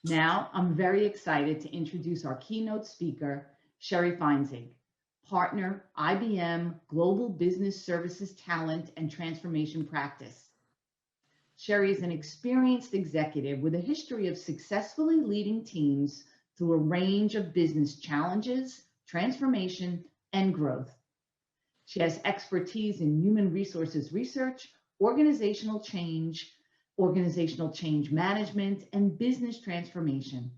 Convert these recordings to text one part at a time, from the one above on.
Now, I'm very excited to introduce our keynote speaker, Sheri Feinzig, partner, IBM Global Business Services Talent and Transformation Practice. Sheri is an experienced executive with a history of successfully leading teams through a range of business challenges, transformation, and growth. She has expertise in human resources research, organizational change management, and business transformation.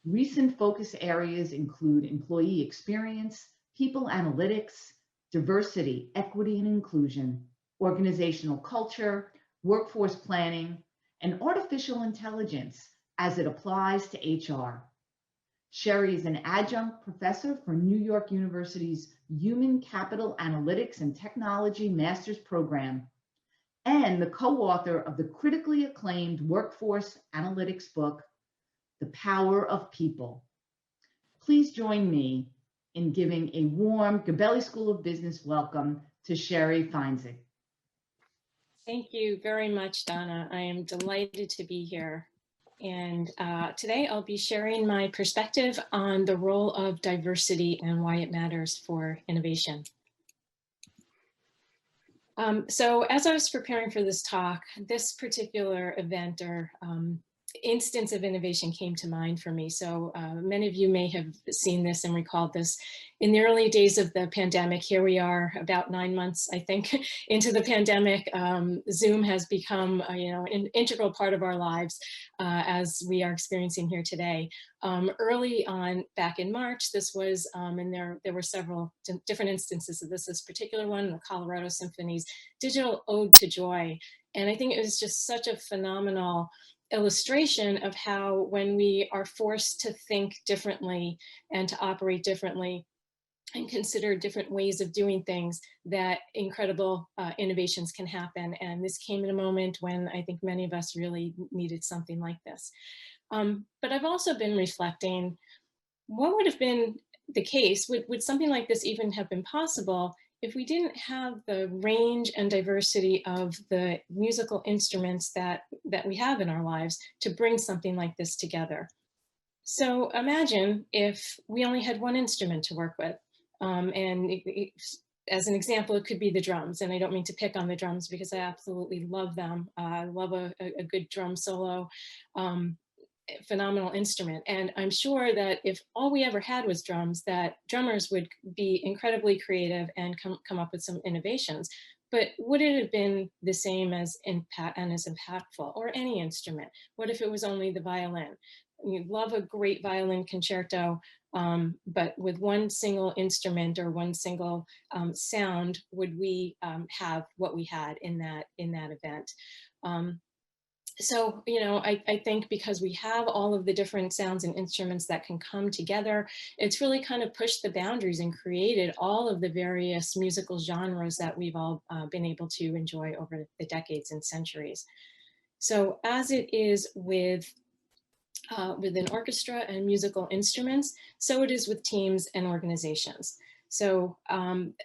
Recent focus areas include employee experience, people analytics, diversity, equity and inclusion, organizational culture, workforce planning, and artificial intelligence as it applies to HR. Sheri is an adjunct professor for New York University's Human Capital Analytics and Technology Master's Program and the co-author of the critically acclaimed workforce analytics book, The Power of People. Please join me in giving a warm Gabelli School of Business welcome to Sheri Feinzig. Thank you very much, Donna. I am delighted to be here. And today I'll be sharing my perspective on the role of diversity and why it matters for innovation. So as I was preparing for this talk, this particular event or instance of innovation came to mind for me. So many of you may have seen this and recalled this. In the early days of the pandemic, here we are about 9 months, I think, into the pandemic. Zoom has become an integral part of our lives as we are experiencing here today. Early on, back in March, this was, and there were several different instances of this particular one, the Colorado Symphony's Digital Ode to Joy. And I think it was just such a phenomenal illustration of how when we are forced to think differently and to operate differently and consider different ways of doing things, that incredible innovations can happen. And this came in a moment when I think many of us really needed something like this. But I've also been reflecting, what would have been the case? Would something like this even have been possible if we didn't have the range and diversity of the musical instruments that we have in our lives to bring something like this together? So imagine if we only had one instrument to work with. As an example, it could be the drums. And I don't mean to pick on the drums because I absolutely love them. I love a good drum solo. Phenomenal instrument. And I'm sure that if all we ever had was drums, that drummers would be incredibly creative and come up with some innovations. But would it have been the same as impactful, or any instrument? What if it was only the violin? You love a great violin concerto, but with one single instrument or one single sound, would we have what we had in that event? So, I think because we have all of the different sounds and instruments that can come together, it's really kind of pushed the boundaries and created all of the various musical genres that we've all been able to enjoy over the decades and centuries. So as it is with an orchestra and musical instruments, so it is with teams and organizations. So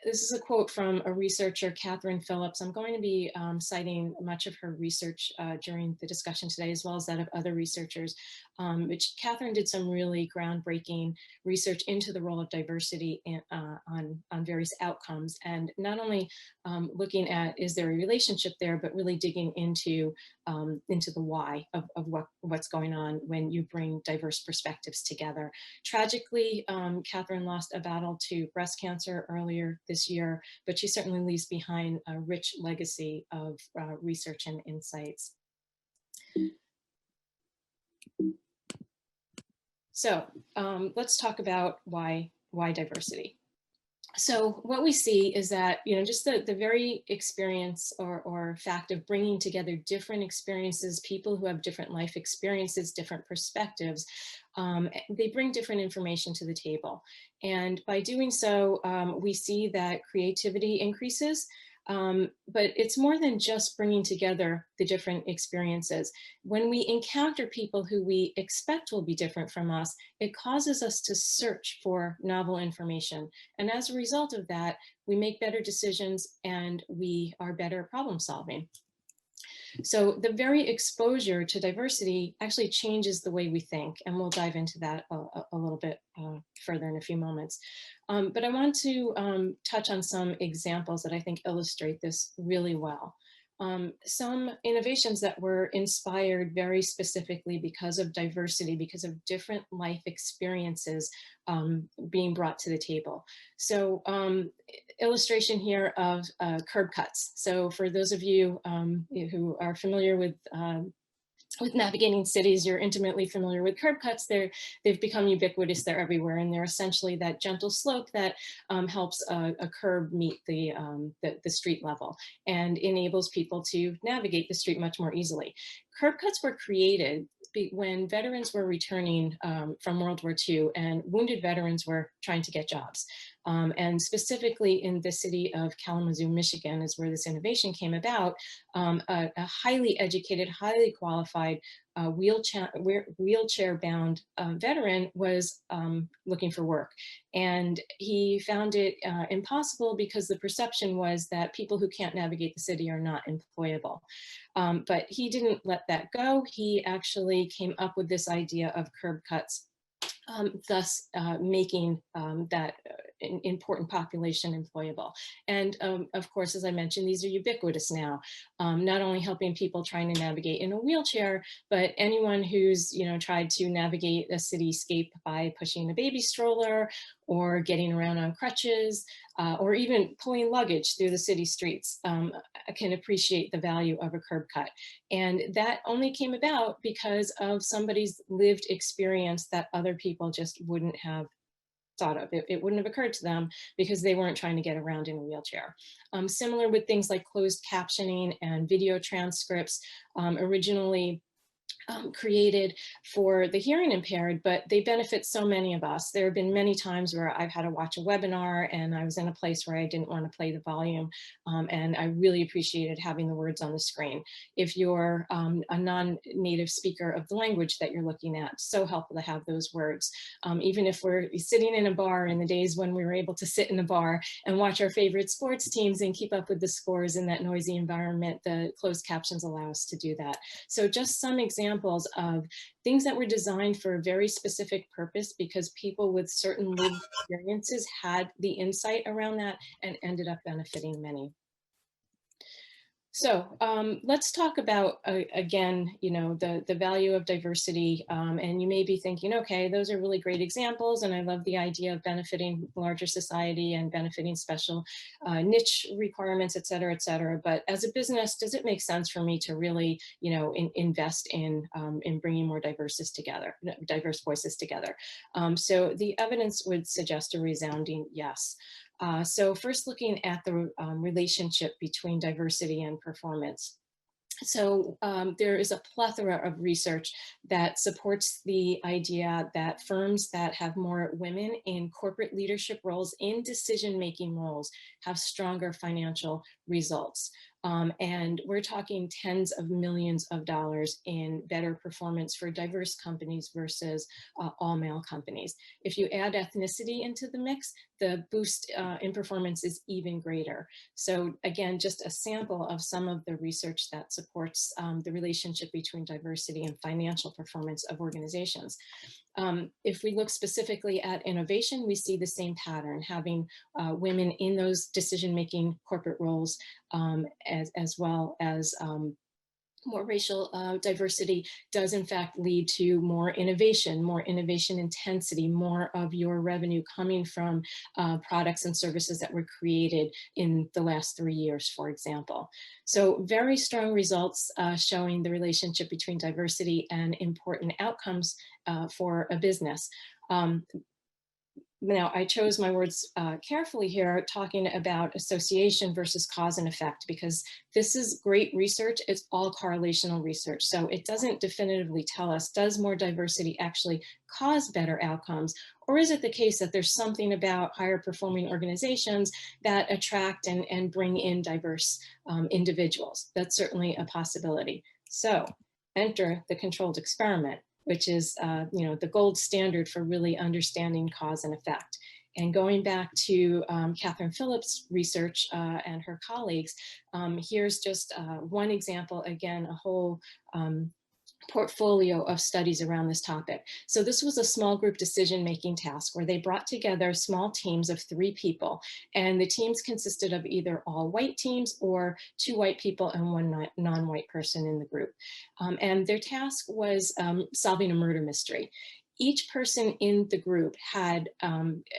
this is a quote from a researcher, Catherine Phillips. I'm going to be citing much of her research during the discussion today, as well as that of other researchers, which Catherine did some really groundbreaking research into the role of diversity on various outcomes. And not only looking at, is there a relationship there, but really digging into the why of what's going on when you bring diverse perspectives together. Tragically, Catherine lost a battle to breast cancer earlier this year, but she certainly leaves behind a rich legacy of research and insights. So let's talk about why diversity. So what we see is that, just the very experience or fact of bringing together different experiences, people who have different life experiences, different perspectives, they bring different information to the table. And by doing so, we see that creativity increases. But it's more than just bringing together the different experiences. When we encounter people who we expect will be different from us, it causes us to search for novel information. And as a result of that, we make better decisions and we are better at problem solving. So the very exposure to diversity actually changes the way we think, and we'll dive into that a little bit further in a few moments. But I want to touch on some examples that I think illustrate this really well. Some innovations that were inspired very specifically because of diversity, because of different life experiences being brought to the table. So illustration here of curb cuts. So for those of you who are familiar with navigating cities, you're intimately familiar with curb cuts. They've become ubiquitous. They're everywhere, and they're essentially that gentle slope that helps a curb meet the street level and enables people to navigate the street much more easily. Curb cuts were created when veterans were returning from World War II and wounded veterans were trying to get jobs. And specifically in the city of Kalamazoo, Michigan is where this innovation came about. A highly educated, highly qualified wheelchair-bound veteran was looking for work. And he found it impossible because the perception was that people who can't navigate the city are not employable. But he didn't let that go. He actually came up with this idea of curb cuts, thus making that important population employable. And of course, as I mentioned, these are ubiquitous now, not only helping people trying to navigate in a wheelchair, but anyone who's tried to navigate a cityscape by pushing a baby stroller or getting around on crutches, or even pulling luggage through the city streets can appreciate the value of a curb cut. And that only came about because of somebody's lived experience that other people just wouldn't have thought of. It wouldn't have occurred to them because they weren't trying to get around in a wheelchair. Similar with things like closed captioning and video transcripts, originally created for the hearing impaired, but they benefit so many of us. There have been many times where I've had to watch a webinar and I was in a place where I didn't want to play the volume, and I really appreciated having the words on the screen. If you're a non-native speaker of the language that you're looking at, so helpful to have those words. Even if we're sitting in a bar in the days when we were able to sit in a bar and watch our favorite sports teams and keep up with the scores in that noisy environment, the closed captions allow us to do that. So just some examples of things that were designed for a very specific purpose because people with certain lived experiences had the insight around that and ended up benefiting many. So let's talk about, again, the value of diversity. And you may be thinking, okay, those are really great examples. And I love the idea of benefiting larger society and benefiting special niche requirements, et cetera, et cetera. But as a business, does it make sense for me to really, invest in bringing more diverse voices together? So the evidence would suggest a resounding yes. So first looking at the relationship between diversity and performance. So there is a plethora of research that supports the idea that firms that have more women in corporate leadership roles, in decision-making roles, have stronger financial results. And we're talking tens of millions of dollars in better performance for diverse companies versus all male companies. If you add ethnicity into the mix, the boost in performance is even greater. So again, just a sample of some of the research that supports the relationship between diversity and financial performance of organizations. If we look specifically at innovation, we see the same pattern, having women in those decision-making corporate roles, as well as more racial diversity does in fact lead to more innovation intensity, more of your revenue coming from products and services that were created in the last 3 years, for example. So very strong results showing the relationship between diversity and important outcomes for a business. Now, I chose my words carefully here, talking about association versus cause and effect, because this is great research. It's all correlational research. So it doesn't definitively tell us, does more diversity actually cause better outcomes? Or is it the case that there's something about higher performing organizations that attract and bring in diverse individuals? That's certainly a possibility. So enter the controlled experiment, which is the gold standard for really understanding cause and effect. And going back to Catherine Phillips' research and her colleagues, here's just one example, again, a whole portfolio of studies around this topic. So this was a small group decision-making task where they brought together small teams of 3 people, and the teams consisted of either all white teams or 2 white people and 1 non-white person in the group. And their task was solving a murder mystery. Each person in the group had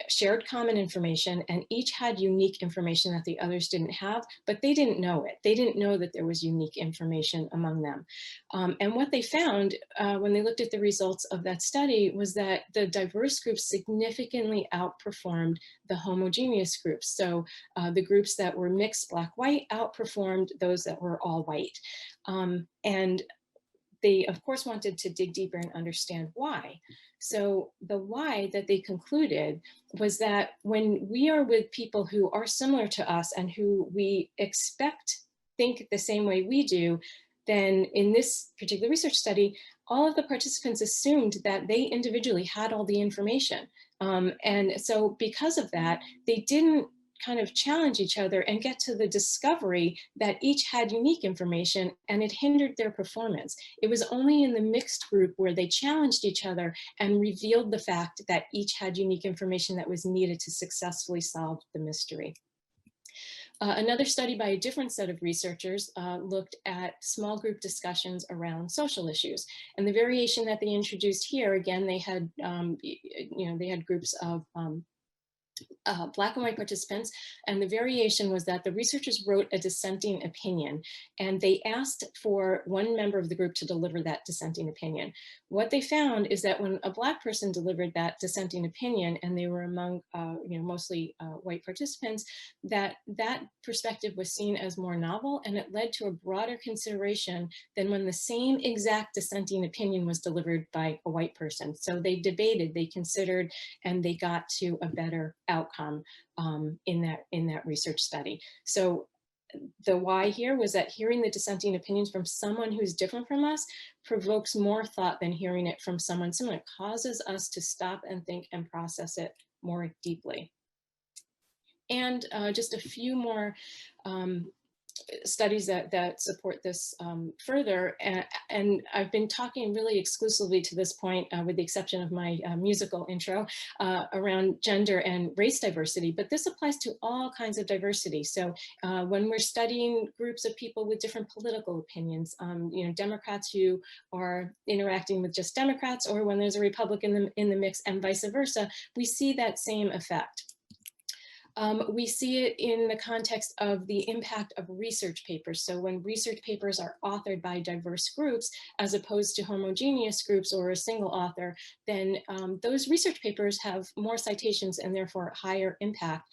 shared common information, and each had unique information that the others didn't have, but they didn't know it. They didn't know that there was unique information among them. And what they found when they looked at the results of that study was that the diverse groups significantly outperformed the homogeneous groups. So the groups that were mixed Black-white outperformed those that were all white. And they, of course, wanted to dig deeper and understand why. So the why that they concluded was that when we are with people who are similar to us and who we think the same way we do, then in this particular research study, all of the participants assumed that they individually had all the information. And so because of that, they didn't kind of challenge each other and get to the discovery that each had unique information, and it hindered their performance. It was only in the mixed group where they challenged each other and revealed the fact that each had unique information that was needed to successfully solve the mystery. Another study by a different set of researchers looked at small group discussions around social issues. And the variation that they introduced here, again, they had, they had groups of Black and white participants, and the variation was that the researchers wrote a dissenting opinion, and they asked for one member of the group to deliver that dissenting opinion. What they found is that when a Black person delivered that dissenting opinion, and they were among mostly white participants, that perspective was seen as more novel, and it led to a broader consideration than when the same exact dissenting opinion was delivered by a white person. So they debated, they considered, and they got to a better outcome in that research study. So the why here was that hearing the dissenting opinions from someone who's different from us provokes more thought than hearing it from someone similar. It causes us to stop and think and process it more deeply. And just a few more studies that support this further. And I've been talking really exclusively to this point, with the exception of my musical intro, around gender and race diversity, but this applies to all kinds of diversity. So when we're studying groups of people with different political opinions, Democrats who are interacting with just Democrats, or when there's a Republican in the mix and vice versa, we see that same effect. We see it in the context of the impact of research papers. So when research papers are authored by diverse groups, as opposed to homogeneous groups or a single author, then those research papers have more citations and therefore higher impact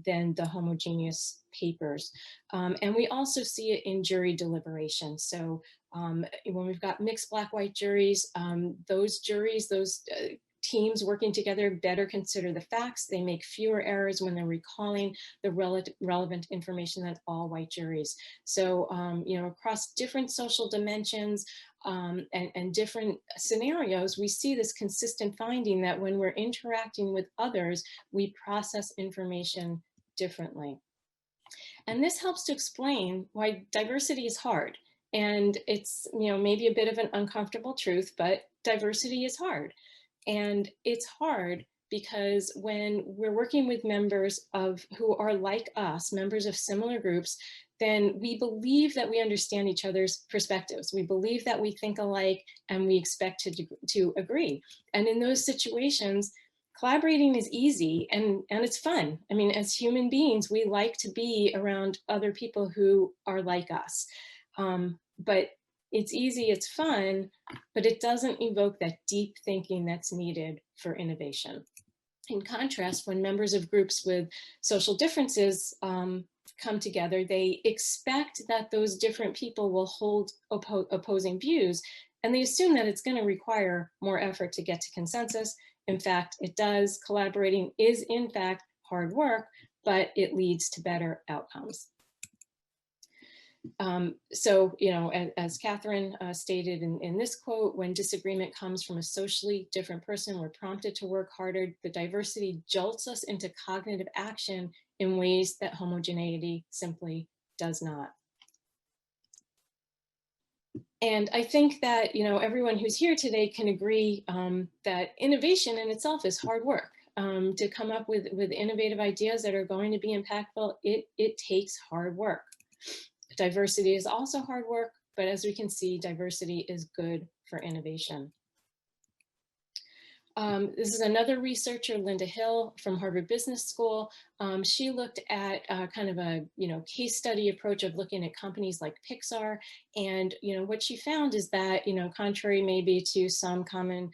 than the homogeneous papers. And we also see it in jury deliberations. So when we've got mixed Black-white juries, those teams working together better consider the facts. They make fewer errors when they're recalling the relevant information than all white juries. So, across different social dimensions and different scenarios, we see this consistent finding that when we're interacting with others, we process information differently. And this helps to explain why diversity is hard. And it's, maybe a bit of an uncomfortable truth, but diversity is hard. And it's hard because when we're working with members who are like us, members of similar groups, then we believe that we understand each other's perspectives. We believe that we think alike, and we expect to agree. And in those situations, collaborating is easy and it's fun. I mean, as human beings, we like to be around other people who are like us. But it's easy, it's fun, but it doesn't evoke that deep thinking that's needed for innovation. In contrast, when members of groups with social differences come together, they expect that those different people will hold opposing views, and they assume that it's going to require more effort to get to consensus. In fact, it does. Collaborating is, in fact, hard work, but it leads to better outcomes. So, you know, as Catherine stated in this quote, when disagreement comes from a socially different person, we're prompted to work harder. The diversity jolts us into cognitive action in ways that homogeneity simply does not. And I think that, you know, everyone who's here today can agree that innovation in itself is hard work. To come up with innovative ideas that are going to be impactful, it takes hard work. Diversity is also hard work, but as we can see, diversity is good for innovation. This is another researcher, Linda Hill from Harvard Business School. She looked at kind of a case study approach of looking at companies like Pixar, and what she found is that contrary maybe to some common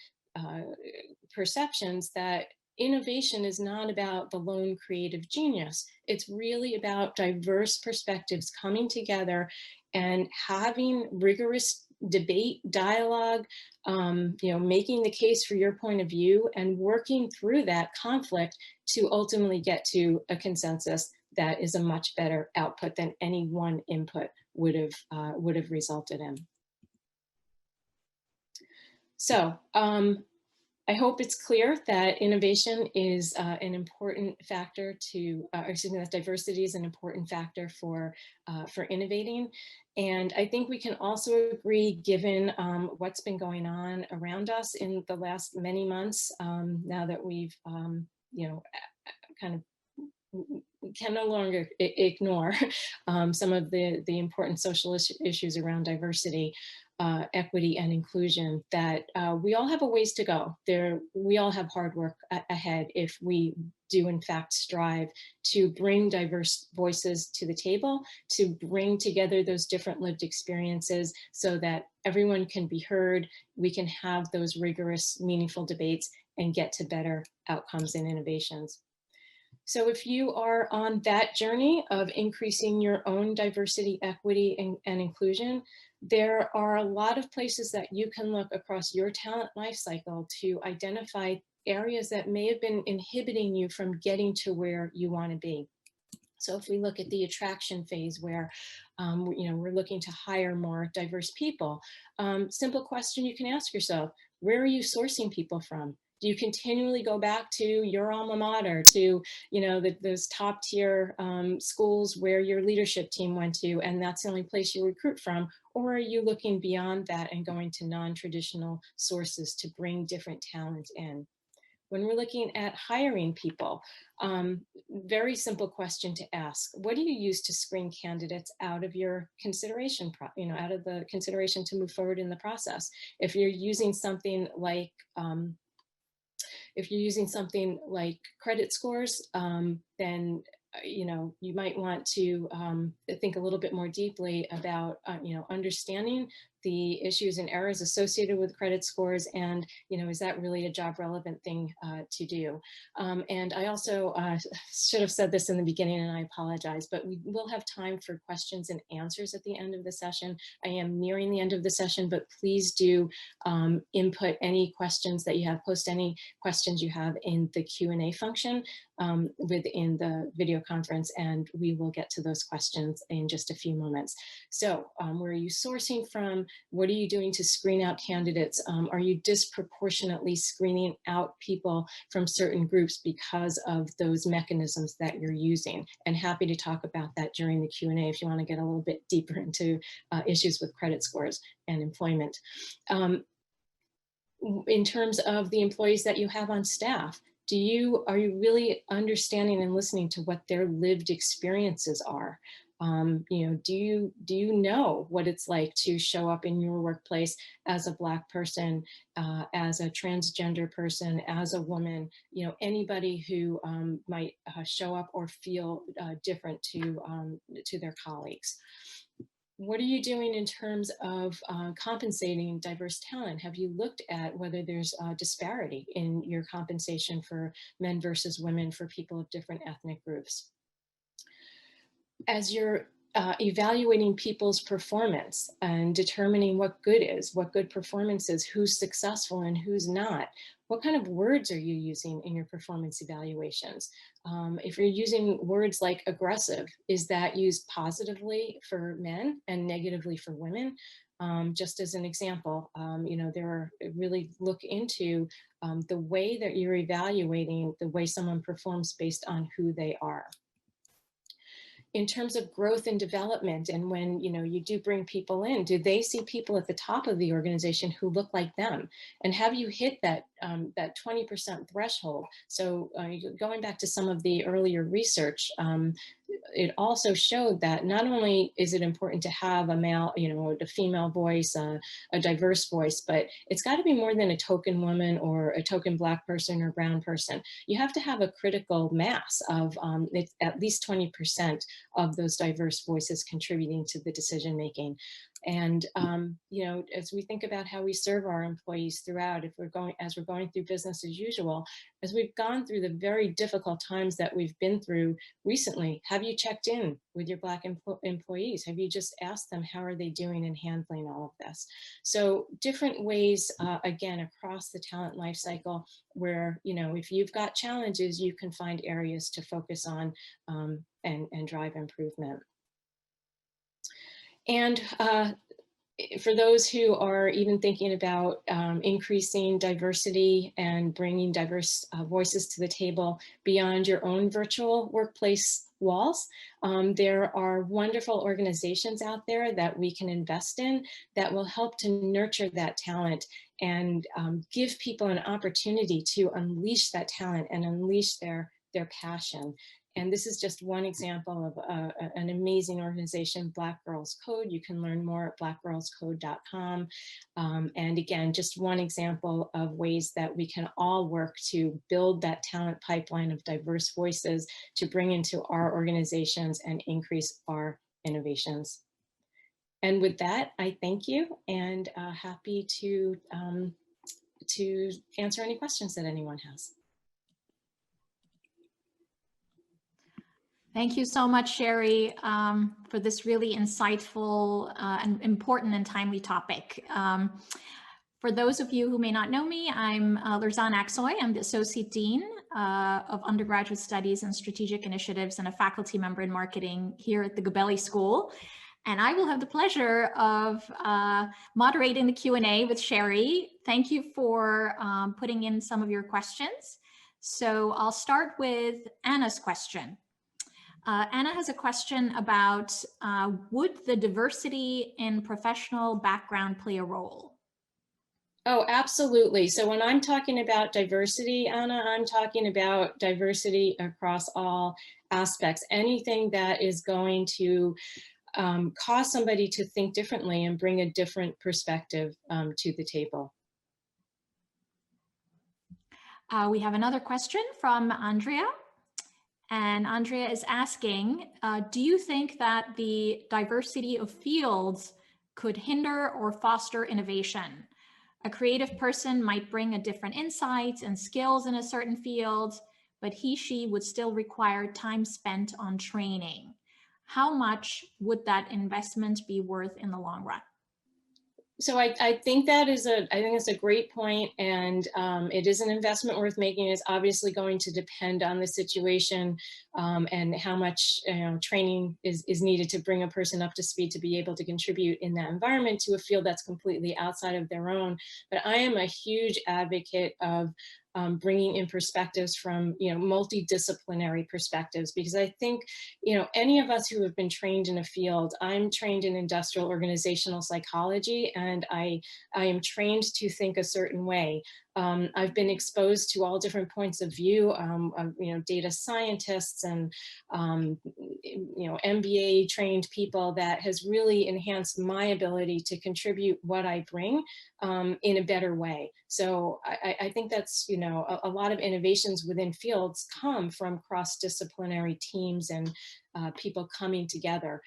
perceptions, that innovation is not about the lone creative genius. It's really about diverse perspectives coming together and having rigorous debate, dialogue, making the case for your point of view and working through that conflict to ultimately get to a consensus that is a much better output than any one input would have resulted in. So I hope it's clear that innovation is an important factor to, excuse me, that diversity is an important factor for innovating. And I think we can also agree, given what's been going on around us in the last many months, now that we've, kind of can no longer ignore some of the important social issues around diversity, equity, and inclusion, that we all have a ways to go. We all have hard work ahead if we do in fact strive to bring diverse voices to the table, to bring together those different lived experiences so that everyone can be heard, we can have those rigorous, meaningful debates and get to better outcomes and innovations. So if you are on that journey of increasing your own diversity, equity, and inclusion, there are a lot of places that you can look across your talent lifecycle to identify areas that may have been inhibiting you from getting to where you want to be. So if we look at the attraction phase where we're looking to hire more diverse people, simple question you can ask yourself: where are you sourcing people from? Do you continually go back to your alma mater, to those top tier schools where your leadership team went to, and that's the only place you recruit from? Or are you looking beyond that and going to non-traditional sources to bring different talent in? When we're looking at hiring people, very simple question to ask: what do you use to screen candidates out of your consideration, out of the consideration to move forward in the process? If you're using something like credit scores, then you might want to think a little bit more deeply about understanding the issues and errors associated with credit scores, and is that really a job relevant thing to do? And I also should have said this in the beginning, and I apologize, but we will have time for questions and answers at the end of the session. I am nearing the end of the session, but please do input any questions that you have, post any questions you have in the Q&A function within the video conference, and we will get to those questions in just a few moments. So where are you sourcing from? What are you doing to screen out candidates? Are you disproportionately screening out people from certain groups because of those mechanisms that you're using? And happy to talk about that during the Q&A if you want to get a little bit deeper into issues with credit scores and employment. In terms of the employees that you have on staff, are you really understanding and listening to what their lived experiences are? Do you know what it's like to show up in your workplace as a Black person, as a transgender person, as a woman, anybody who might show up or feel different to their colleagues? What are you doing in terms of compensating diverse talent? Have you looked at whether there's a disparity in your compensation for men versus women, for people of different ethnic groups? As you're evaluating people's performance and determining what good is, what good performance is, who's successful and who's not, What kind of words are you using in your performance evaluations? If you're using words like aggressive, is that used positively for men and negatively for women? Just as an example, there are really look into the way that you're evaluating the way someone performs based on who they are. In terms of growth and development, and when you do bring people in, do they see people at the top of the organization who look like them? And have you hit that that 20% threshold? So going back to some of the earlier research, it also showed that not only is it important to have a male, a female voice, a diverse voice, but it's got to be more than a token woman or a token Black person or brown person. You have to have a critical mass of it's at least 20% of those diverse voices contributing to the decision making. And as we think about how we serve our employees throughout, as we're going through business as usual, as we've gone through the very difficult times that we've been through recently, have you checked in with your Black employees? Have you just asked them how are they doing in handling all of this? So different ways, again, across the talent life cycle, where if you've got challenges, you can find areas to focus on and drive improvement. And for those who are even thinking about increasing diversity and bringing diverse voices to the table beyond your own virtual workplace walls, there are wonderful organizations out there that we can invest in that will help to nurture that talent and give people an opportunity to unleash that talent and unleash their passion. And this is just one example of an amazing organization, Black Girls Code. You can learn more at blackgirlscode.com. And again, just one example of ways that we can all work to build that talent pipeline of diverse voices to bring into our organizations and increase our innovations. And with that, I thank you and happy to answer any questions that anyone has. Thank you so much, Sheri, for this really insightful and important and timely topic. For those of you who may not know me, I'm Lurzan Aksoy. I'm the Associate Dean of Undergraduate Studies and Strategic Initiatives and a faculty member in marketing here at the Gabelli School. And I will have the pleasure of moderating the Q&A with Sheri. Thank you for putting in some of your questions. So I'll start with Anna's question. Anna has a question about, would the diversity in professional background play a role? Oh, absolutely. So when I'm talking about diversity, Anna, I'm talking about diversity across all aspects. Anything that is going to cause somebody to think differently and bring a different perspective to the table. We have another question from Andrea. And Andrea is asking, do you think that the diversity of fields could hinder or foster innovation? A creative person might bring a different insights and skills in a certain field, but he/she would still require time spent on training. How much would that investment be worth in the long run? So I think that is it's a great point, and it is an investment worth making. It's obviously going to depend on the situation and how much training is needed to bring a person up to speed to be able to contribute in that environment to a field that's completely outside of their own. But I am a huge advocate of bringing in perspectives from multidisciplinary perspectives, because I think any of us who have been trained in a field, I'm trained in industrial organizational psychology, and I am trained to think a certain way. I've been exposed to all different points of view, data scientists and MBA trained people that has really enhanced my ability to contribute what I bring in a better way. So I think that's a lot of innovations within fields come from cross-disciplinary teams and people coming together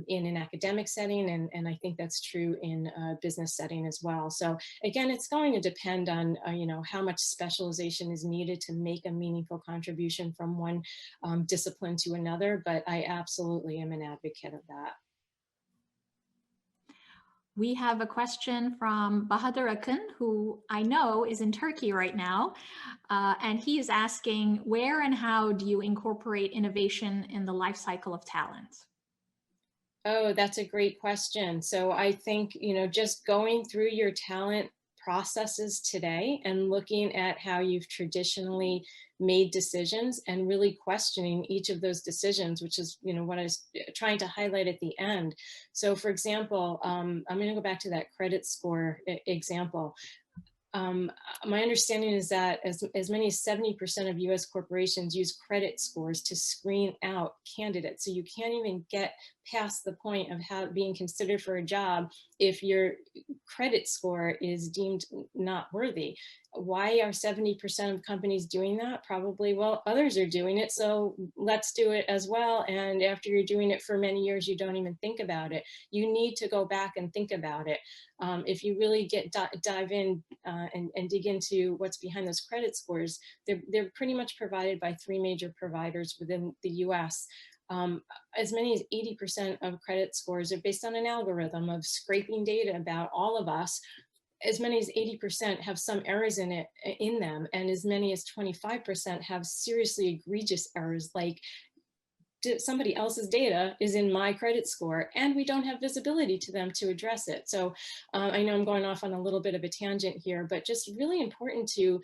in an academic setting, and I think that's true in a business setting as well. So again, it's going to depend on how much specialization is needed to make a meaningful contribution from one discipline to another, but I absolutely am an advocate of that. We have a question from Bahadur Akın, who I know is in Turkey right now. And he is asking, where and how do you incorporate innovation in the life cycle of talent? Oh, that's a great question. So I think, just going through your talent processes today and looking at how you've traditionally made decisions and really questioning each of those decisions, which is, what I was trying to highlight at the end. So for example, I'm going to go back to that credit score example. My understanding is that as many as 70% of US corporations use credit scores to screen out candidates. So you can't even get past the point of being considered for a job if your credit score is deemed not worthy. Why are 70% of companies doing that? Probably, well, others are doing it, so let's do it as well. And after you're doing it for many years, you don't even think about it. You need to go back and think about it. If you really dive in and dig into what's behind those credit scores, they're pretty much provided by 3 major providers within the US. As many as 80% of credit scores are based on an algorithm of scraping data about all of us. As many as 80% have some errors in them, and as many as 25% have seriously egregious errors, like somebody else's data is in my credit score and we don't have visibility to them to address it. So I know I'm going off on a little bit of a tangent here, but just really important to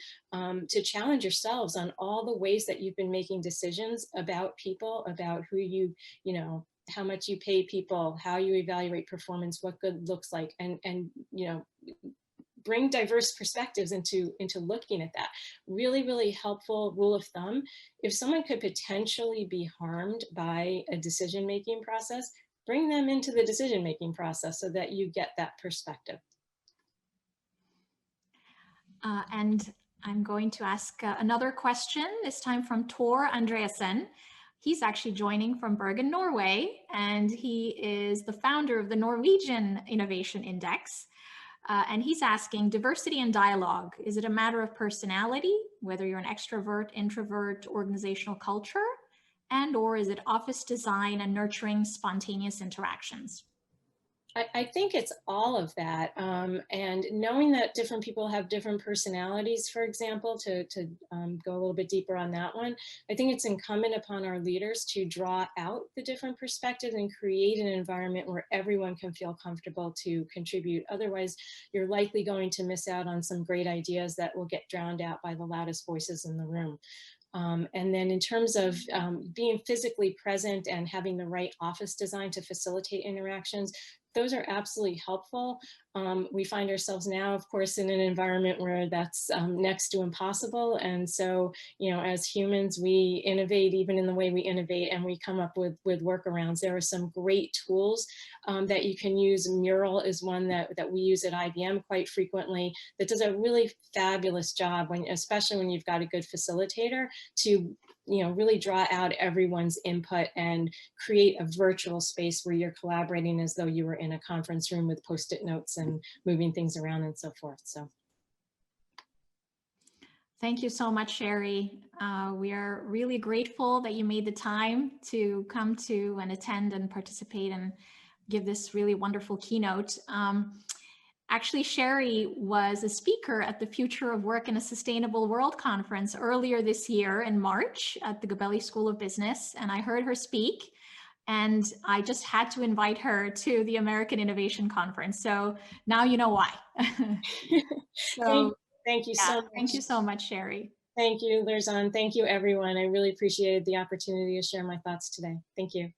challenge yourselves on all the ways that you've been making decisions about people, about who how much you pay people, how you evaluate performance, what good looks like, and bring diverse perspectives into looking at that. Really, really helpful rule of thumb. If someone could potentially be harmed by a decision-making process, bring them into the decision-making process so that you get that perspective. And I'm going to ask another question, this time from Tor Andreasen. He's actually joining from Bergen, Norway, and he is the founder of the Norwegian Innovation Index. And he's asking, diversity and dialogue, is it a matter of personality, whether you're an extrovert, introvert, organizational culture, or is it office design and nurturing spontaneous interactions? I think it's all of that. And knowing that different people have different personalities, for example, to go a little bit deeper on that one, I think it's incumbent upon our leaders to draw out the different perspectives and create an environment where everyone can feel comfortable to contribute. Otherwise, you're likely going to miss out on some great ideas that will get drowned out by the loudest voices in the room. And then in terms of being physically present and having the right office design to facilitate interactions, those are absolutely helpful. We find ourselves now, of course, in an environment where that's next to impossible. And so, as humans, we innovate even in the way we innovate, and we come up with workarounds. There are some great tools that you can use. Mural is one that we use at IBM quite frequently that does a really fabulous job, especially when you've got a good facilitator, to really draw out everyone's input and create a virtual space where you're collaborating as though you were in a conference room with Post-it notes and moving things around and so forth. So. Thank you so much, Sheri. We are really grateful that you made the time to come to and attend and participate and give this really wonderful keynote. Actually, Sheri was a speaker at the Future of Work in a Sustainable World conference earlier this year in March at the Gabelli School of Business, and I heard her speak, and I just had to invite her to the American Innovation Conference. So now you know why. Thank you so much. Thank you so much, Sheri. Thank you, Lirzan. Thank you, everyone. I really appreciated the opportunity to share my thoughts today. Thank you.